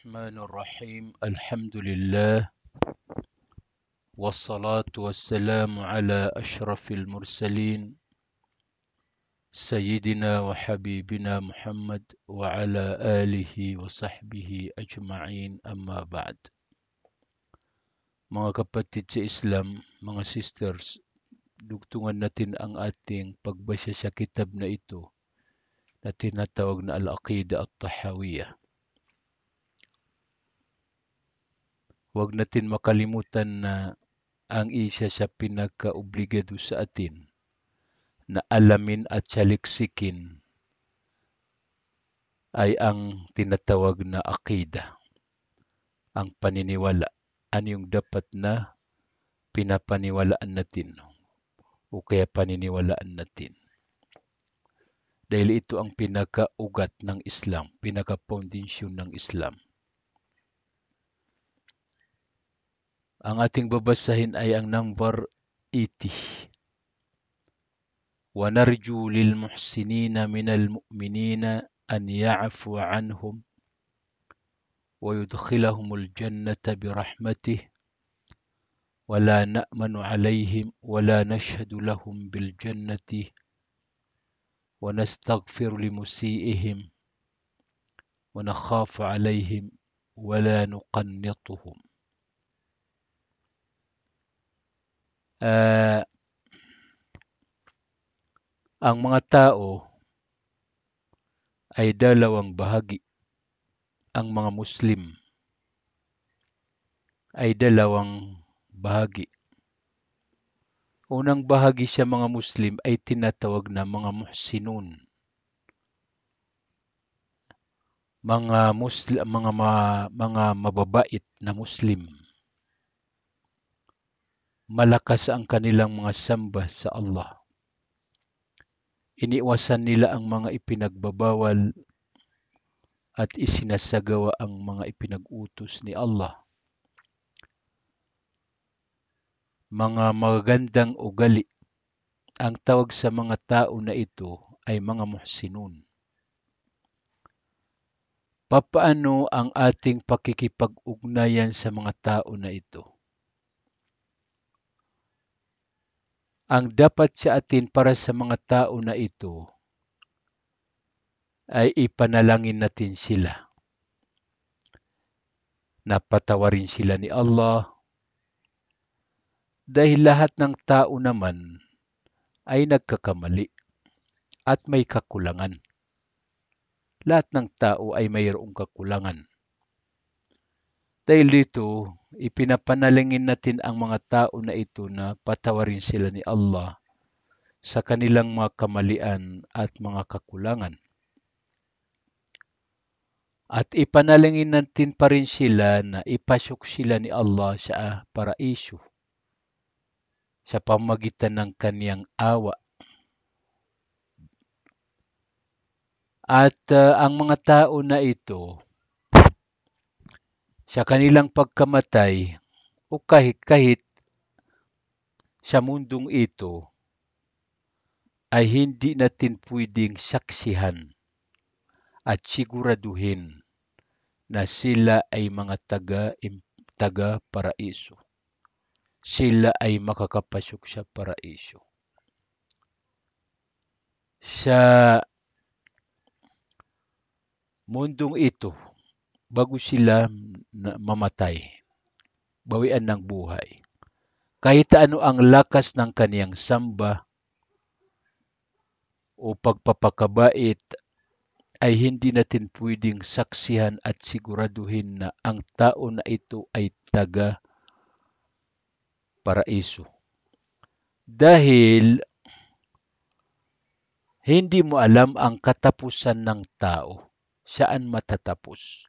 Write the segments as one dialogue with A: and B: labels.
A: الرحمن الرحيم الحمد لله والصلاة والسلام على أشرف المرسلين سيدنا وحبيبنا محمد وعلى آله وصحبه أجمعين أما بعد. Mga kapatid sa Islam, mga sisters, dugtungan natin ang ating pagbasa sa kitab na ito na tinatawag na Al-Aqidah At-Tahawiyah. Huwag natin makalimutan na ang isa sa pinaka-obligado sa atin na alamin at saliksikin ay ang tinatawag na akida, ang paniniwala. Ano yung dapat na pinapaniwalaan natin o kaya paniniwalaan natin. Dahil ito ang pinaka-ugat ng Islam, pinaka-foundation ng Islam. Ang ating babasahin ay ang number 80. وَنَرْجُو لِلْمُحْسِنِينَ مِنَ الْمُؤْمِنِينَ أَنْ يَعْفُوَ عَنْهُمْ وَيُدْخِلَهُمُ الْجَنَّةَ بِرَحْمَتِهِ وَلَا نَأْمَنُ عَلَيْهِمْ وَلَا نَشْهَدُ لَهُمْ بِالْجَنَّةِ وَنَسْتَغْفِرُ لِمُسِيئِهِمْ وَنَخَافُ عَلَيْهِمْ وَلَا نُقَنِّطُهُمْ. Ang mga tao ay dalawang bahagi. Ang mga Muslim ay dalawang bahagi. Unang bahagi sa mga Muslim ay tinatawag na mga muhsinun. Mga mababait na Muslim. Malakas ang kanilang mga samba sa Allah. Iniwasan nila ang mga ipinagbabawal at isinasagawa ang mga ipinag-utos ni Allah. Mga magagandang ugali. Ang tawag sa mga tao na ito ay mga muhsinun. Papaano ang ating pakikipag-ugnayan sa mga tao na ito? Ang dapat sa atin para sa mga tao na ito ay ipanalangin natin sila. Napatawarin sila ni Allah. Dahil lahat ng tao naman ay nagkakamali at may kakulangan. Lahat ng tao ay mayroong kakulangan. Dahil dito, ipinapanalangin natin ang mga tao na ito na patawarin sila ni Allah sa kanilang mga kamalian at mga kakulangan. At ipanalangin natin pa rin sila na ipasok sila ni Allah sa paraiso sa pamagitan ng kaniyang awa. At ang mga tao na ito, sa kanilang pagkamatay o kahit sa mundong ito, ay hindi natin pwedeng saksihan at siguraduhin na sila ay mga taga-paraiso. Sila ay makakapasok sa paraiso. Sa mundong ito, bago sila mamatay, bawian ng buhay, kahit ano ang lakas ng kaniyang samba o pagpapakabait, ay hindi natin pwedeng saksihan at siguraduhin na ang tao na ito ay taga-paraiso. Dahil hindi mo alam ang katapusan ng tao, saan matatapos.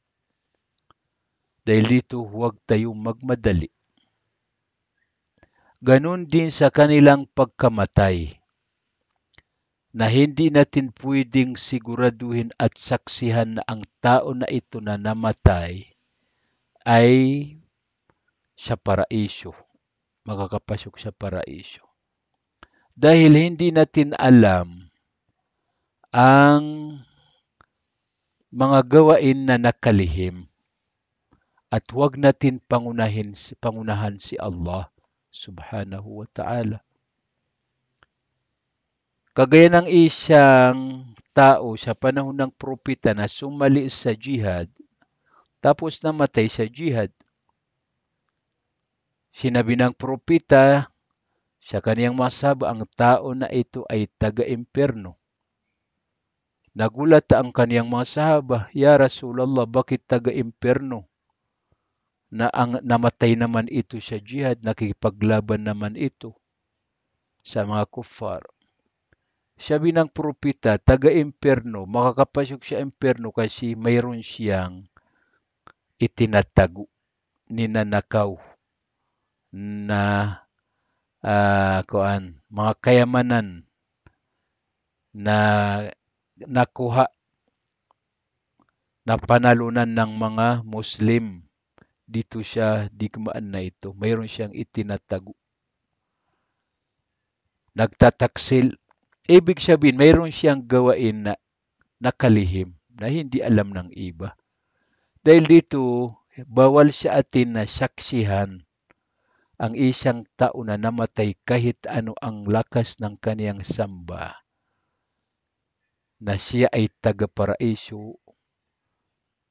A: Dahil dito, huwag tayong magmadali. Ganon din sa kanilang pagkamatay, na hindi natin pwedeng siguraduhin at saksihan na ang tao na ito na namatay ay sa paraiso, makakapasok sa paraiso. Dahil hindi natin alam ang mga gawain na nakalihim at huwag natin pangunahan si Allah subhanahu wa ta'ala. Kagaya ng isang tao sa panahon ng propeta na sumali sa jihad, tapos namatay sa jihad. Sinabi ng propeta sa kaniyang masab, ang tao na ito ay taga-impyerno. Nagulat ang kaniyang mga sahaba, "Ya Rasulullah, bakit taga-impyerno? Namatay naman ito sa jihad, nakikipaglaban naman ito sa mga kuffar." Sabi ng propeta, taga-impyerno, makakapasok sa impyerno kasi mayroon siyang itinatago, ninanakaw na mga kayamanan na nakuha, na panalunan ng mga Muslim dito sa digmaan na ito. Mayroon siyang itinatago. Nagtataksil. Ibig sabihin, mayroon siyang gawain na nakalihim, na hindi alam ng iba. Dahil dito, bawal sa atin na saksihan ang isang tao na namatay kahit ano ang lakas ng kaniyang samba, na siya ay taga-paraiso,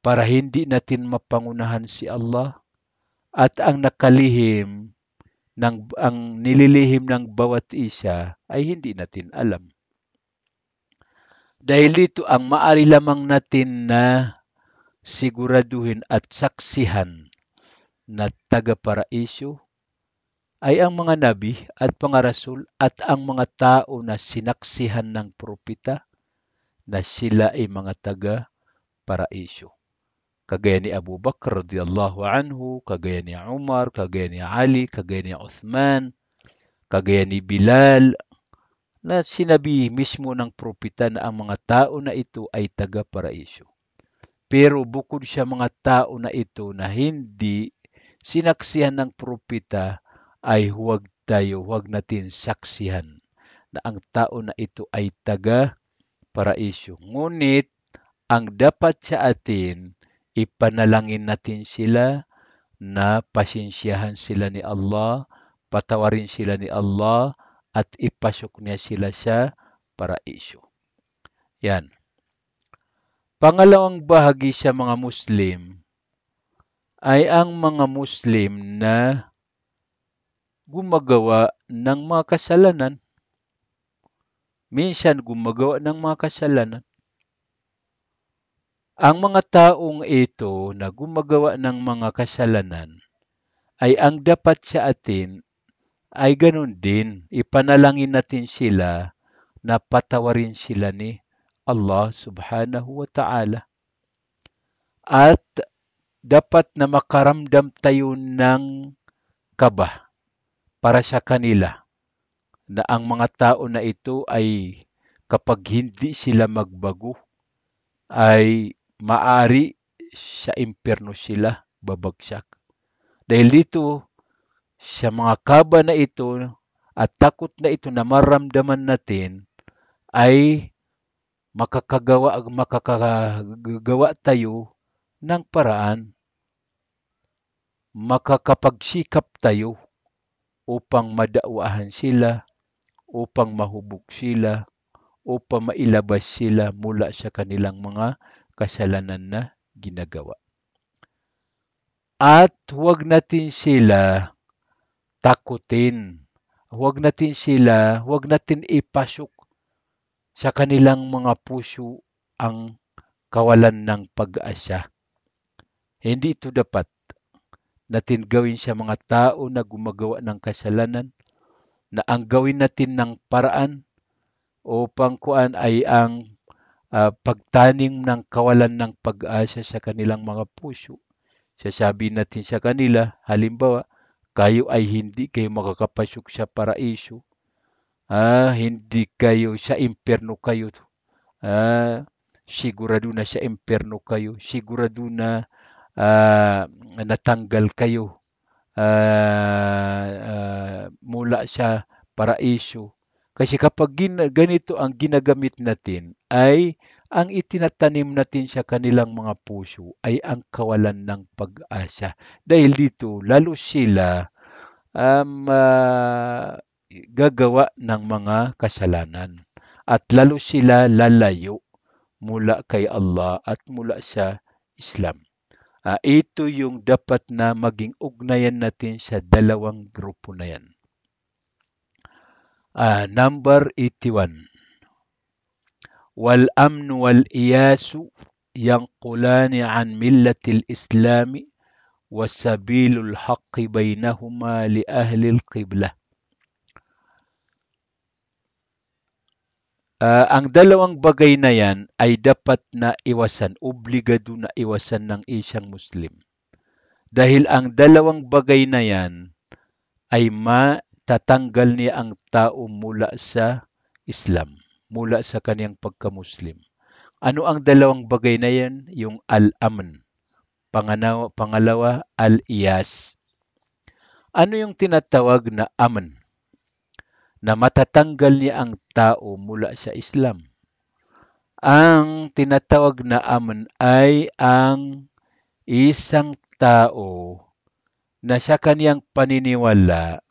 A: para hindi natin mapangunahan si Allah, at ang nililihim ng bawat isa ay hindi natin alam. Dahil dito, ang maari lamang natin na siguraduhin at saksihan na taga-paraiso ay ang mga nabi at mga rasul at ang mga tao na sinaksihan ng propeta na sila ay mga taga-paraiso. Kagaya ni Abu Bakr radhiyallahu anhu, kagaya ni Umar, kagaya ni Ali, kagaya ni Uthman, kagaya ni Bilal, na sinabi mismo ng propeta na ang mga tao na ito ay taga-paraiso. Pero bukod sa mga tao na ito na hindi sinaksihan ng propeta, ay huwag natin saksihan na ang tao na ito ay taga-paraiso. Ngunit, ang dapat sa atin, ipanalangin natin sila na pasensyahan sila ni Allah, patawarin sila ni Allah, at ipasok niya sila sa paraiso. Yan. Pangalawang bahagi sa mga Muslim ay ang mga Muslim na gumagawa ng mga kasalanan. Minsan gumagawa ng mga kasalanan. Ang mga taong ito na gumagawa ng mga kasalanan ay ang dapat sa atin ay ganun din. Ipanalangin natin sila na patawarin sila ni Allah subhanahu wa ta'ala. At dapat na makaramdam tayo ng kaba para sa kanila, na ang mga tao na ito ay kapag hindi sila magbago, ay maari sa impyerno sila babagsak. Dahil dito, sa mga kaba na ito at takot na ito na maramdaman natin, ay makakagawa tayo ng paraan, makakapagsikap tayo upang madauahan sila, upang mahubog sila, upang mailabas sila mula sa kanilang mga kasalanan na ginagawa. At huwag natin sila takutin. Huwag natin ipasok sa kanilang mga puso ang kawalan ng pag-asa. Hindi ito dapat natin gawin sa mga tao na gumagawa ng kasalanan, na ang gawin natin ng paraan upang ay ang pagtanim ng kawalan ng pag-asa sa kanilang mga puso. Sasabihin natin sa kanila, halimbawa, kayo ay hindi kayo makakapasok sa paraiso. Hindi kayo sa impyerno kayo. Sigurado na sa impyerno kayo. Sigurado na natanggal kayo mula sa paraiso. Kasi kapag ganito ang ginagamit natin, ay ang itinatanim natin sa kanilang mga puso ay ang kawalan ng pag-asa. Dahil dito, lalo sila gagawa ng mga kasalanan. At lalo sila lalayo mula kay Allah at mula sa Islam. Ito yung dapat na maging ugnayan natin sa dalawang grupo na yan. Number 81. والأمن والإياس ينقلان عن ملة الإسلام وسبيل الحق بينهما لأهل القبلة. Ang dalawang bagay na yan ay dapat na iwasan, obligado na iwasan ng isang Muslim. Dahil ang dalawang bagay na yan ay matatanggal niya ang tao mula sa Islam, mula sa kaniyang pagka-Muslim. Ano ang dalawang bagay na yan? Yung al-aman. Pangalawa, al-iyas. Ano yung tinatawag na aman? Na matatanggal niya ang tao mula sa Islam. Ang tinatawag na aman ay ang isang tao na sa kaniyang paniniwala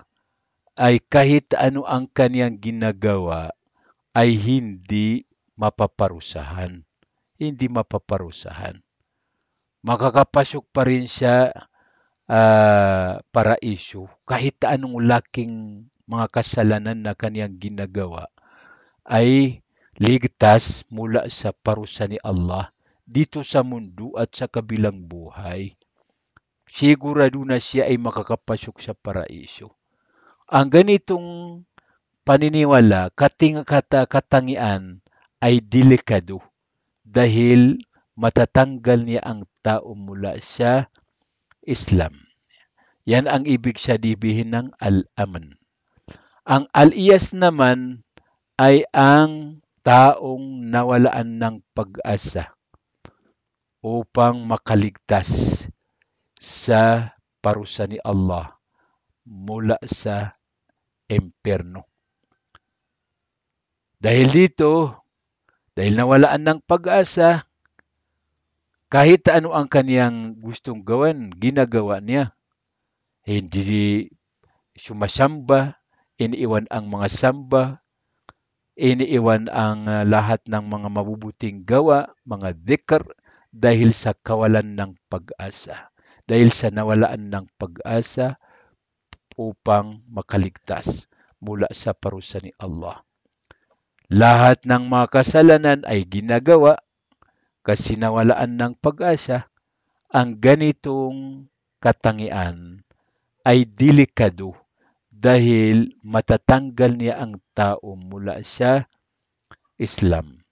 A: ay kahit ano ang kaniyang ginagawa ay hindi mapaparusahan. Hindi mapaparusahan. Makakapasok pa rin siya paraiso kahit anong laking mga kasalanan na kaniyang ginagawa ay ligtas mula sa parusa ni Allah dito sa mundo at sa kabilang buhay. Sigurado na siya ay makakapasok sa paraiso. Ang ganitong paniniwala, katangian ay delikado dahil matatanggal niya ang tao mula sa Islam. Yan ang ibig sabihin ng al-aman. Ang al-iyas naman ay ang taong nawalaan ng pag-asa upang makaligtas sa parusa ni Allah mula sa impyerno. Dahil dito, dahil nawalaan ng pag-asa, kahit ano ang kaniyang gustong gawin, ginagawa niya. Hindi sumasamba, iniiwan ang mga samba, iniiwan ang lahat ng mga mabubuting gawa, mga dhikr, dahil sa kawalan ng pag-asa. Dahil sa nawalaan ng pag-asa upang makaligtas mula sa parusa ni Allah. Lahat ng mga kasalanan ay ginagawa kasi nawalaan ng pag-asa. Ang ganitong katangian ay delikado dahil matatanggal niya ang tao mula sa Islam.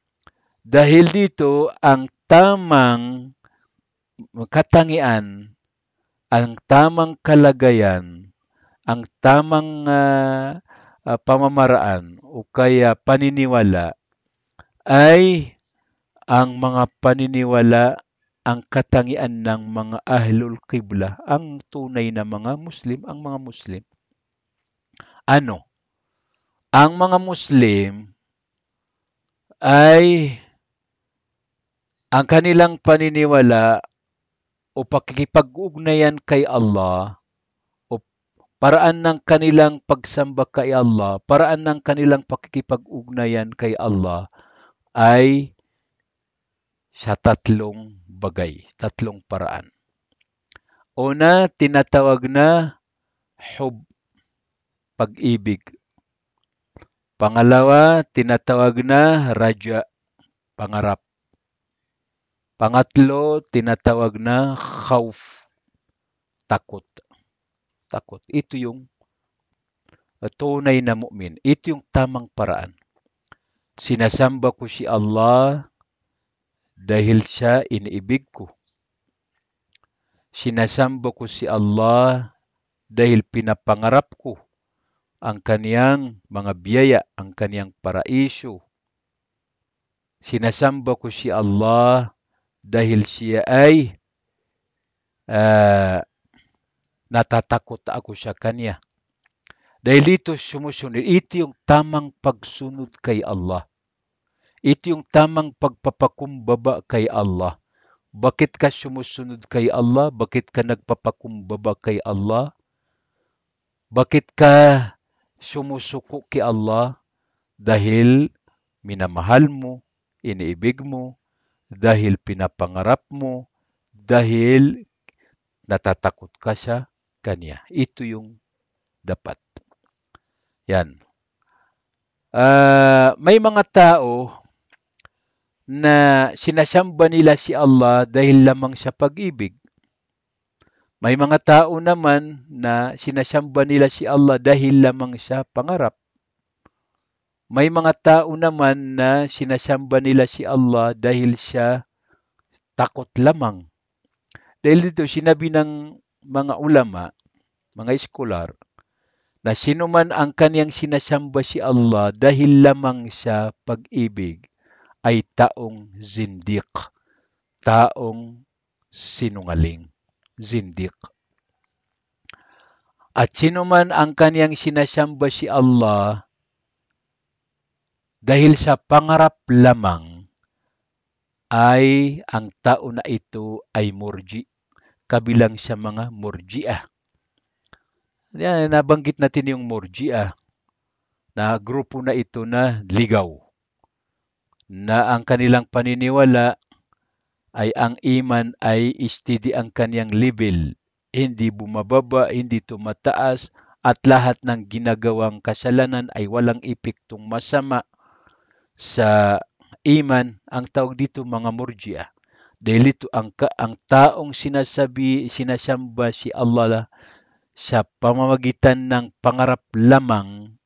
A: Dahil dito, ang tamang katangian, ang tamang kalagayan, ang tamang pamamaraan o kaya paniniwala ay ang mga paniniwala, ang katangian ng mga ahlul qibla, ang tunay na mga Muslim, ang mga Muslim. Ano? Ang mga Muslim ay ang kanilang paniniwala o pakikipag-ugnayan kay Allah o paraan ng kanilang pagsamba kay Allah, paraan ng kanilang pakikipag-ugnayan kay Allah ay sa tatlong bagay, tatlong paraan. Una, tinatawag na hub, pag-ibig. Pangalawa, tinatawag na raja, pangarap. Pangatlo, tinatawag na khawf, takot. Takot. Ito yung tunay na mu'min. Ito yung tamang paraan. Sinasamba ko si Allah dahil siya iniibig ko. Sinasamba ko si Allah dahil pinapangarap ko ang kaniyang mga biyaya, ang kaniyang paraiso. Sinasamba ko si Allah dahil siya ay natatakot ako sa kanya. Dahil ito sumusunod, ito yung tamang pagsunod kay Allah. Ito yung tamang pagpapakumbaba kay Allah. Bakit ka sumusunod kay Allah? Bakit ka nagpapakumbaba kay Allah? Bakit ka sumusuko kay Allah? Dahil minamahal mo, iniibig mo, dahil pinapangarap mo, dahil natatakot ka sa Kanya. Ito yung dapat. Yan. May mga tao na sinasamba nila si Allah dahil lamang sa pag-ibig. May mga tao naman na sinasamba nila si Allah dahil lamang sa pangarap. May mga tao naman na sinasamba nila si Allah dahil sa takot lamang. Dahil dito sinabi ng mga ulama, mga eskolar, na sino man ang kaniyang sinasamba si Allah dahil lamang sa pag-ibig ay taong zindik, taong sinungaling, zindik. At sino man ang kaniyang sinasamba si Allah dahil sa pangarap lamang ay ang tao na ito ay murji, kabilang sa mga murjiah. Yan, nabanggit natin yung murjiah na grupo na ito na ligaw, na ang kanilang paniniwala ay ang iman ay steady ang kaniyang level, hindi bumababa, hindi tumataas, at lahat ng ginagawang kasalanan ay walang epektong masama sa iman. Ang tawag dito mga murjiah. Dahil ito ang taong sinasamba si Allah sa pamamagitan ng pangarap lamang,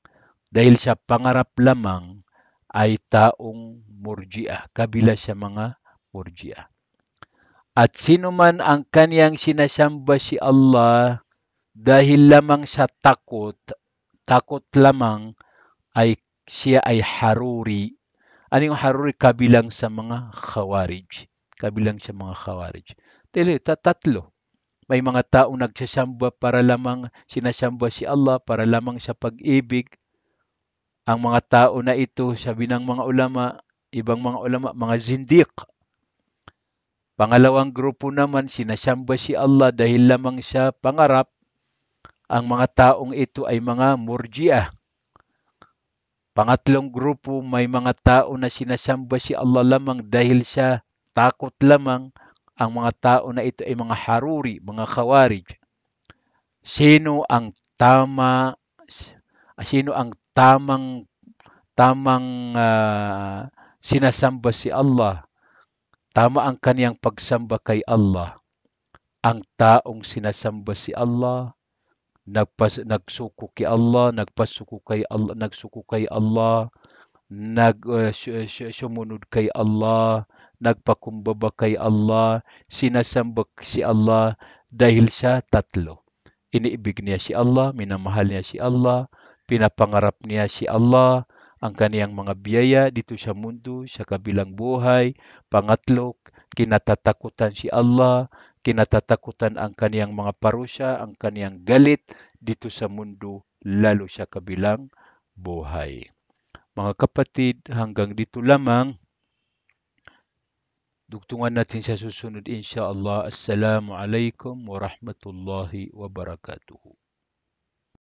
A: dahil sa pangarap lamang ay taong murjiah, kabila sa mga murjiah. At sino man ang kaniyang sinasamba si Allah dahil lamang sa takot, takot lamang, ay siya ay haruri. Ano yung haruri? Kabilang sa mga khawarij. Kabilang sa mga khawarij. Dahil tatlo. May mga taong nagsasamba para lamang sinasamba si Allah para lamang sa pag-ibig. Ang mga tao na ito, sabi ng mga ulama, ibang mga ulama, mga zindiq. Pangalawang grupo naman, sinasamba si Allah dahil lamang sa pangarap. Ang mga taong ito ay mga murjiah. Pangatlong grupo, may mga tao na sinasamba si Allah lamang dahil sa takot lamang. Ang mga tao na ito ay mga haruri, mga khawarij. Sino ang tama, sino ang tamang sinasamba si Allah? Tama ang kaniyang pagsamba kay Allah. Ang taong sinasamba si Allah, nagsuko kay Allah, nagpasuko kay Allah, nagsuko kay Allah, sumunod kay Allah, nagpakumbaba kay Allah, sinasamba si Allah dahil sa tatlo. Iniibig niya si Allah, minamahal niya si Allah, pinapangarap niya si Allah, ang kaniyang mga biyaya dito sa mundo, sa kabilang buhay. Pangatlo, kinatatakutan si Allah, kinatatakutan ang kaniyang mga parusya, ang kaniyang galit dito sa mundo, lalo sa kabilang buhay. Mga kapatid, hanggang dito lamang. Dugtungan natin sa susunod insyaAllah. Assalamualaikum warahmatullahi wabarakatuh.